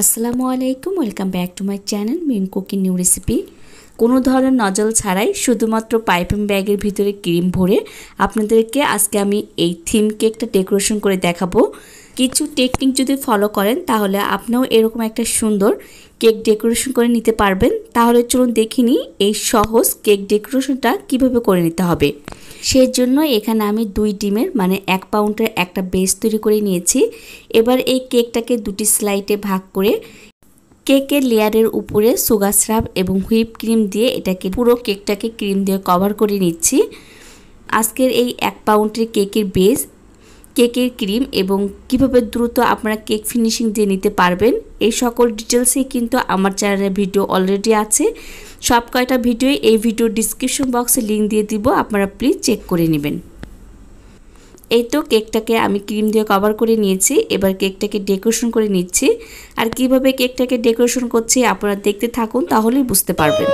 আসসালামু আলাইকুম, welcome back to my channel মিন কুকিং নিউ রেসিপি। কোনো ধরনের নজল ছাড়াই শুধুমাত্র পাইপিং ব্যাগের ভিতরে ক্রিম ভরে আপনাদেরকে আজকে আমি এই থিম কেকটা ডেকোরেশন করে দেখাবো। কিছু টেকনিক যদি ফলো করেন তাহলে আপনিও এরকম একটা সুন্দর কেক ডেকোরেশন করে নিতে পারবেন। তাহলে চলুন দেখে নিই এই সহজ কেক ডেকোরেশনটা কিভাবে করে নিতে হবে। সেই জন্য এখানে আমি 2 ডিমের মানে 1 পাউন্ডের একটা বেস তৈরি করে নিয়েছি। এবার এই কেকটাকে দুটি স্লাইডে ভাগ করে কেকের লেয়ারের উপরে সুগার সিরাপ এবং হুইপ ক্রিম দিয়ে এটাকে পুরো কেকটাকে ক্রিম দিয়ে কভার করে নিচ্ছি। আজকের এই 1 পাউন্ডের কেকের বেস, কেকের ক্রিম এবং কিভাবে দ্রুত আপনারা কেক ফিনিশিং দিয়ে নিতে পারবেন এই সকল ডিটেলসই কিন্তু আমার চ্যানেলে ভিডিও অলরেডি আছে। সব কয়টা ভিডিওই এই ভিডিও ডিসক্রিপশন বক্সে লিংক দিয়ে দিব, আপনারা প্লিজ চেক করে নেবেন। এই তো কেকটাকে আমি ক্রিম দিয়ে কভার করে নিয়েছি। এবার কেকটাকে ডেকোরেশন করে নিচ্ছি। আর কিভাবে কেকটাকে ডেকোরেশন করছি আপনারা দেখতে থাকুন, তাহলেই বুঝতে পারবেন।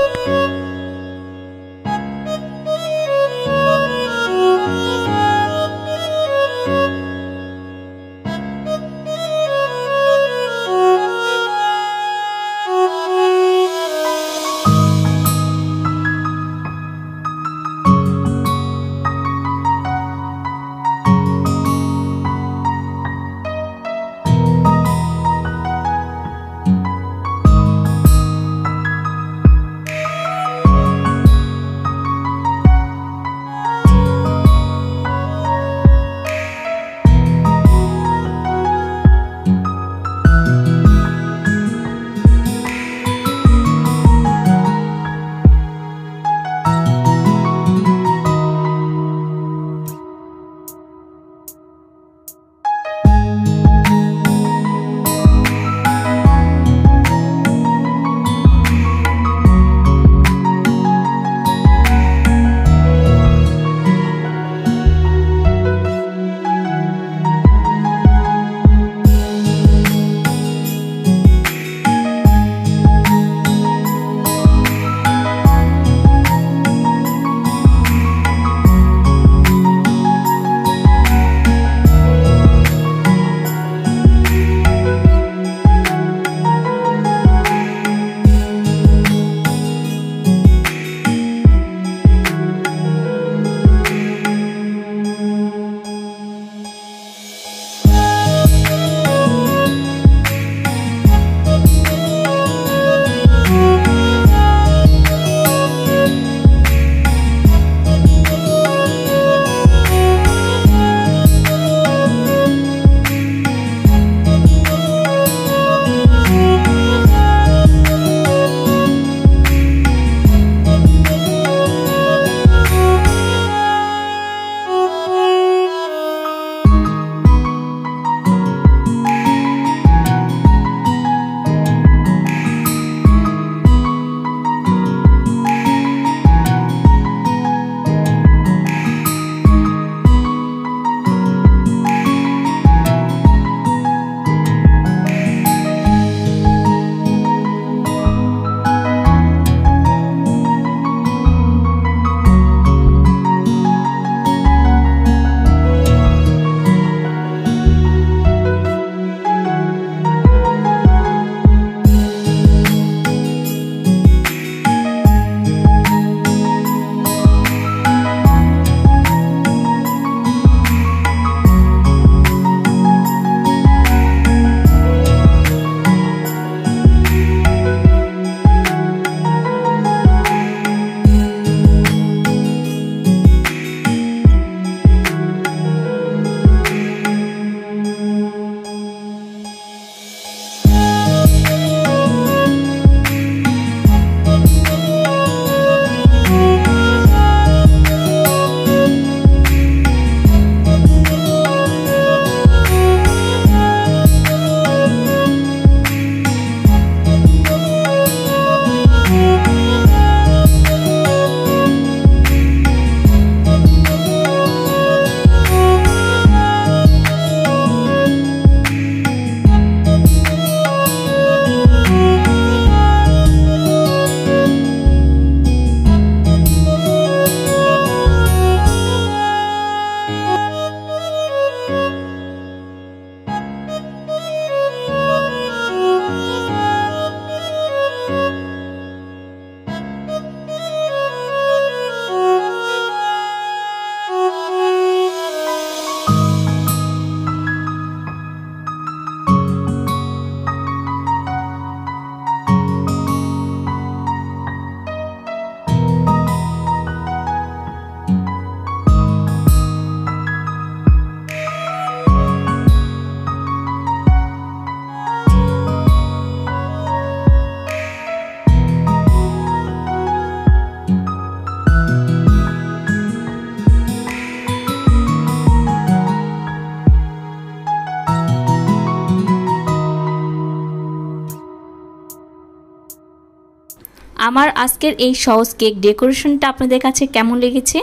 আমার আজকের এই সহজ কেক ডেকোরেশনটা আপনাদের কাছে কেমন লেগেছে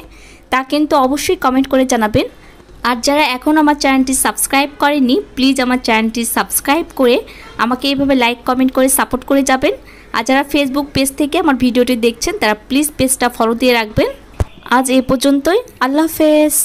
তা কিন্তু অবশ্যই কমেন্ট করে জানাবেন। আর যারা এখন আমার চ্যানেলটি সাবস্ক্রাইব করেনি প্লিজ আমার চ্যানেলটি সাবস্ক্রাইব করে আমাকে এইভাবে লাইক কমেন্ট করে সাপোর্ট করে যাবেন। আর যারা ফেসবুক পেজ থেকে আমার ভিডিওটি দেখছেন তারা প্লিজ পেজটা ফলো দিয়ে রাখবেন। আজ এই পর্যন্তই, আল্লাহ হাফেজ।